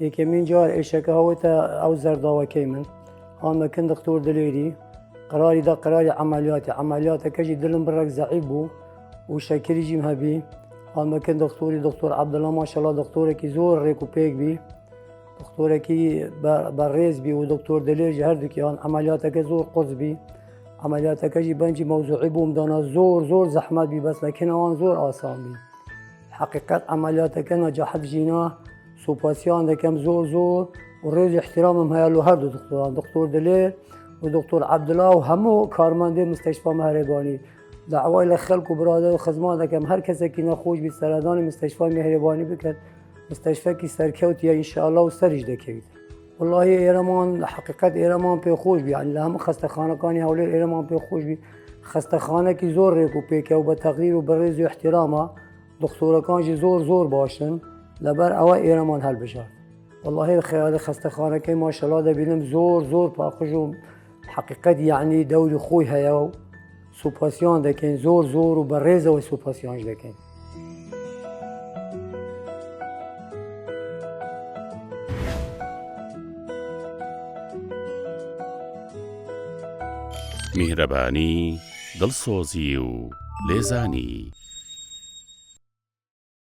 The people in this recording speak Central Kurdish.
یەکەمین جار ئێشەکە هەوەتە ئەو زەرداوەکەی من هەڵمەکن دکتۆر دلێری قراری دا قراری عملیاتەکەژی دلم بڕێک زەعیف بوو و شەکریژیم هەبی هەڵمەکن دکتۆر عەبدوڵڵا ماشەڵڵا دکتۆرێکی زۆر ڕێک و پێک بی دکتۆرێکی بەڕێز بی و دکتۆر دلێژی هەردووکیان عملیاتەکە زۆر قورس بی عملیاتەکەژی بەنجی مەوزوعی بووم دانا زۆر زەحمەت بی بەس لەکنەوان زۆر ئاسان بی حقیقەت عملیاتەکە نەجاحەت ژینا سوپاسیان دەکەم زۆر و ڕێزی احترامم هەیە لە هەردوو دکتۆران دکتۆر دلێر و دکتۆر عەبدوڵڵا و هەموو کارمەندەی مستەشفا مەهرەبانی داوای لە خەڵک و برادەر و خزمان دەکەم هەر کەسێکی نەخۆش بی سەردانی مستەشفای مەهرەبانی بکرد مستەشفەکی سەرکەوتیە ئینشاءالله و سەریش دەکەوێت والله ئێرەمان حقیقەت ئێرەمان پێخۆش بی یعنی لە هەموو خەستەخانەکانی هەولێر ئێرەمان پێخۆش بی خەستەخانەکی زۆر ڕێک و پێکە و بە تەقدیر و بە ڕێزی و احترامە دکتۆرەکانژی زۆر باشن لەبەر ئەوە ئێرەمان هەڵبژارد والله خەیاڵی خەستەخانەکەی ماشەڵڵا دەبینم زۆر پاخۆش و حقیقەت یعنی دەوری خۆی هەیە و سوپاسیان دەکەین زۆر و بە ڕێزەوە سوپاسیانش دەکەین. میهرەبانی دڵسۆزی و لێزانی